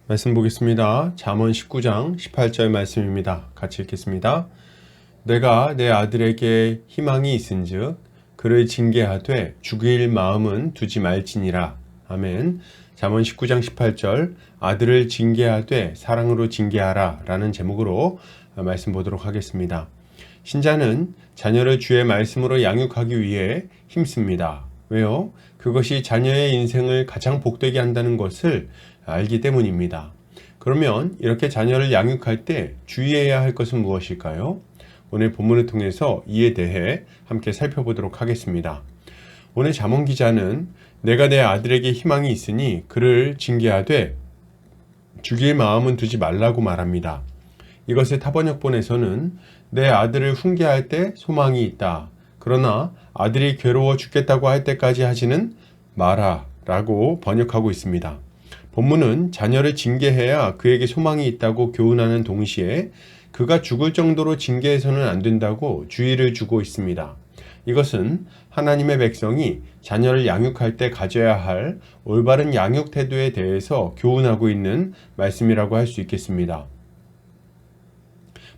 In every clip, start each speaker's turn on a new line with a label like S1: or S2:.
S1: 말씀 보겠습니다. 잠언 19장 18절 말씀입니다. 같이 읽겠습니다. 내가 내 아들에게 희망이 있은즉 그를 징계하되 죽일 마음은 두지 말지니라. 아멘. 잠언 19장 18절 아들을 징계하되 사랑으로 징계하라 라는 제목으로 말씀 보도록 하겠습니다. 신자는 자녀를 주의 말씀으로 양육하기 위해 힘씁니다. 왜요? 그것이 자녀의 인생을 가장 복되게 한다는 것을 알기 때문입니다. 그러면 이렇게 자녀를 양육할 때 주의해야 할 것은 무엇일까요? 오늘 본문을 통해서 이에 대해 함께 살펴보도록 하겠습니다. 오늘 잠언 기자는 내가 내 아들에게 희망이 있으니 그를 징계하되 죽일 마음은 두지 말라고 말합니다. 이것을 타번역본에서는 내 아들을 훈계할 때 소망이 있다. 그러나 아들이 괴로워 죽겠다고 할 때까지 하지는 마라 라고 번역하고 있습니다. 본문은 자녀를 징계해야 그에게 소망이 있다고 교훈하는 동시에 그가 죽을 정도로 징계해서는 안 된다고 주의를 주고 있습니다. 이것은 하나님의 백성이 자녀를 양육할 때 가져야 할 올바른 양육 태도에 대해서 교훈하고 있는 말씀이라고 할 수 있겠습니다.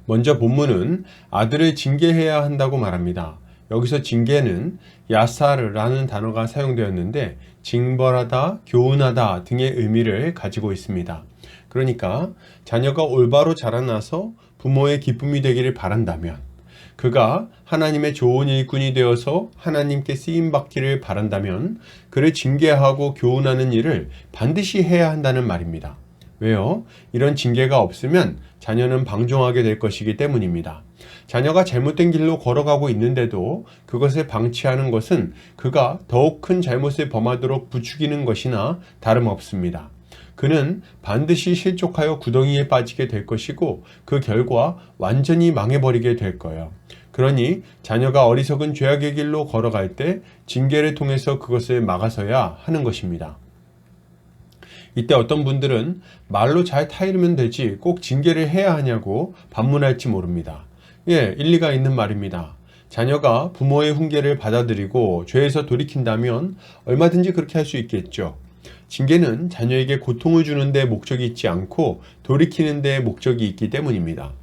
S1: 먼저 본문은 아들을 징계해야 한다고 말합니다. 여기서 징계는 야사르라는 단어가 사용되었는데 징벌하다, 교훈하다 등의 의미를 가지고 있습니다. 그러니까 자녀가 올바로 자라나서 부모의 기쁨이 되기를 바란다면, 그가 하나님의 좋은 일꾼이 되어서 하나님께 쓰임받기를 바란다면 그를 징계하고 교훈하는 일을 반드시 해야 한다는 말입니다. 왜요? 이런 징계가 없으면 자녀는 방종하게 될 것이기 때문입니다. 자녀가 잘못된 길로 걸어가고 있는데도 그것을 방치하는 것은 그가 더욱 큰 잘못을 범하도록 부추기는 것이나 다름없습니다. 그는 반드시 실족하여 구덩이에 빠지게 될 것이고 그 결과 완전히 망해버리게 될 거예요. 그러니 자녀가 어리석은 죄악의 길로 걸어갈 때 징계를 통해서 그것을 막아서야 하는 것입니다. 이때 어떤 분들은 말로 잘 타이르면 되지 꼭 징계를 해야 하냐고 반문할지 모릅니다. 일리가 있는 말입니다. 자녀가 부모의 훈계를 받아들이고 죄에서 돌이킨다면 얼마든지 그렇게 할 수 있겠죠. 징계는 자녀에게 고통을 주는 데 목적이 있지 않고 돌이키는 데 목적이 있기 때문입니다.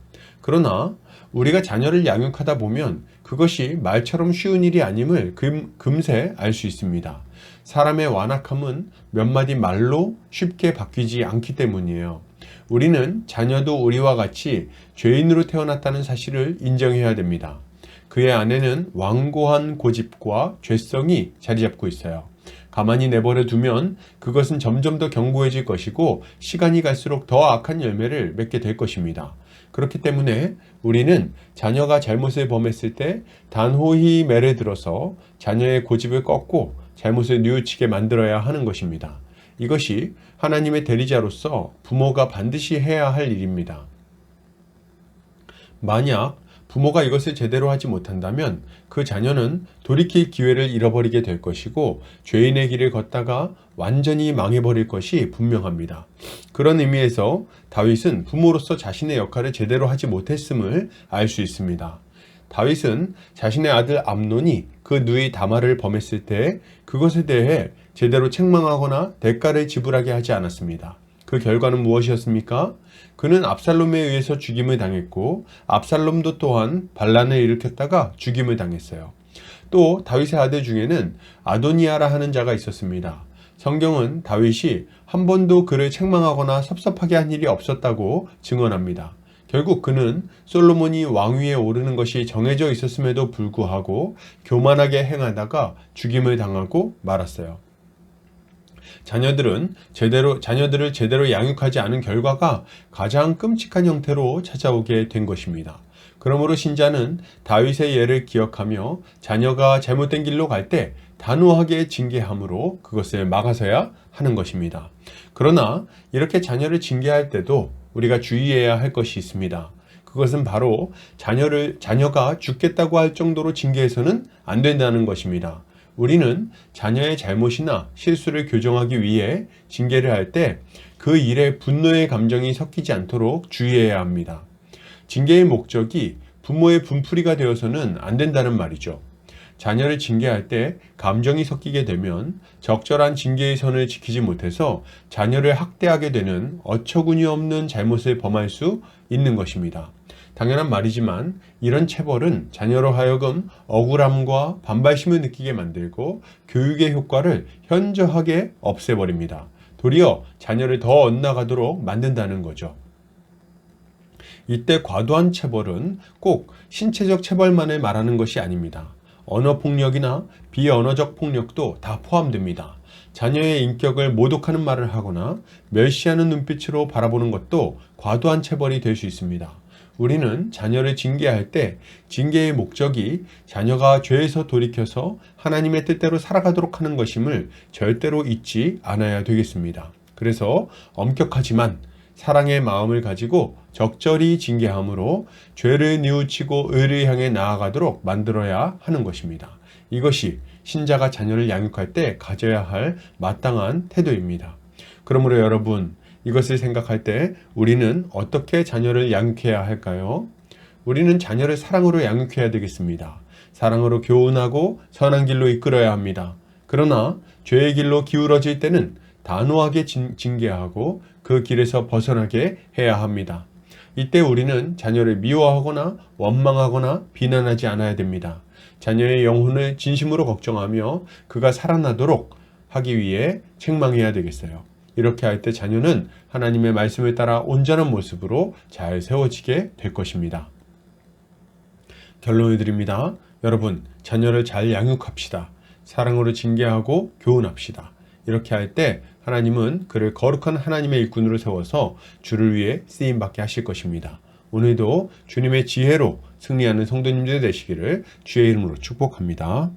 S1: 그러나 우리가 자녀를 양육하다 보면 그것이 말처럼 쉬운 일이 아님을 금세 알 수 있습니다. 사람의 완악함은 몇 마디 말로 쉽게 바뀌지 않기 때문이에요. 우리는 자녀도 우리와 같이 죄인으로 태어났다는 사실을 인정해야 됩니다. 그의 안에는 완고한 고집과 죄성이 자리 잡고 있어요. 가만히 내버려 두면 그것은 점점 더 견고해질 것이고 시간이 갈수록 더 악한 열매를 맺게 될 것입니다. 그렇기 때문에 우리는 자녀가 잘못을 범했을 때 단호히 매를 들어서 자녀의 고집을 꺾고 잘못을 뉘우치게 만들어야 하는 것입니다. 이것이 하나님의 대리자로서 부모가 반드시 해야 할 일입니다. 만약 부모가 이것을 제대로 하지 못한다면 그 자녀는 돌이킬 기회를 잃어버리게 될 것이고 죄인의 길을 걷다가 완전히 망해버릴 것이 분명합니다. 그런 의미에서 다윗은 부모로서 자신의 역할을 제대로 하지 못했음을 알 수 있습니다. 다윗은 자신의 아들 암논이 그 누이 다말을 범했을 때 그것에 대해 제대로 책망하거나 대가를 지불하게 하지 않았습니다. 그 결과는 무엇이었습니까? 그는 압살롬에 의해서 죽임을 당했고 압살롬도 또한 반란을 일으켰다가 죽임을 당했어요. 또 다윗의 아들 중에는 아도니아라 하는 자가 있었습니다. 성경은 다윗이 한 번도 그를 책망하거나 섭섭하게 한 일이 없었다고 증언합니다. 결국 그는 솔로몬이 왕위에 오르는 것이 정해져 있었음에도 불구하고 교만하게 행하다가 죽임을 당하고 말았어요. 자녀들을 제대로 양육하지 않은 결과가 가장 끔찍한 형태로 찾아오게 된 것입니다. 그러므로 신자는 다윗의 예를 기억하며 자녀가 잘못된 길로 갈 때 단호하게 징계함으로 그것을 막아서야 하는 것입니다. 그러나 이렇게 자녀를 징계할 때도 우리가 주의해야 할 것이 있습니다. 그것은 바로 자녀가 죽겠다고 할 정도로 징계해서는 안 된다는 것입니다. 우리는 자녀의 잘못이나 실수를 교정하기 위해 징계를 할 때 그 일에 분노의 감정이 섞이지 않도록 주의해야 합니다. 징계의 목적이 부모의 분풀이가 되어서는 안 된다는 말이죠. 자녀를 징계할 때 감정이 섞이게 되면 적절한 징계의 선을 지키지 못해서 자녀를 학대하게 되는 어처구니 없는 잘못을 범할 수 있는 것입니다. 당연한 말이지만 이런 체벌은 자녀로 하여금 억울함과 반발심을 느끼게 만들고 교육의 효과를 현저하게 없애버립니다. 도리어 자녀를 더 엇나가도록 만든다는 거죠. 이때 과도한 체벌은 꼭 신체적 체벌만을 말하는 것이 아닙니다. 언어폭력이나 비언어적 폭력도 다 포함됩니다. 자녀의 인격을 모독하는 말을 하거나 멸시하는 눈빛으로 바라보는 것도 과도한 체벌이 될 수 있습니다. 우리는 자녀를 징계할 때 징계의 목적이 자녀가 죄에서 돌이켜서 하나님의 뜻대로 살아가도록 하는 것임을 절대로 잊지 않아야 되겠습니다. 그래서 엄격하지만 사랑의 마음을 가지고 적절히 징계함으로 죄를 뉘우치고 의를 향해 나아가도록 만들어야 하는 것입니다. 이것이 신자가 자녀를 양육할 때 가져야 할 마땅한 태도입니다. 그러므로 여러분, 이것을 생각할 때 우리는 어떻게 자녀를 양육해야 할까요? 우리는 자녀를 사랑으로 양육해야 되겠습니다. 사랑으로 교훈하고 선한 길로 이끌어야 합니다. 그러나 죄의 길로 기울어질 때는 단호하게 징계하고 그 길에서 벗어나게 해야 합니다. 이때 우리는 자녀를 미워하거나 원망하거나 비난하지 않아야 됩니다. 자녀의 영혼을 진심으로 걱정하며 그가 살아나도록 하기 위해 책망해야 되겠어요. 이렇게 할 때 자녀는 하나님의 말씀을 따라 온전한 모습으로 잘 세워지게 될 것입니다. 결론을 드립니다. 여러분, 자녀를 잘 양육합시다. 사랑으로 징계하고 교훈합시다. 이렇게 할 때 하나님은 그를 거룩한 하나님의 일꾼으로 세워서 주를 위해 쓰임받게 하실 것입니다. 오늘도 주님의 지혜로 승리하는 성도님들 되시기를 주의 이름으로 축복합니다.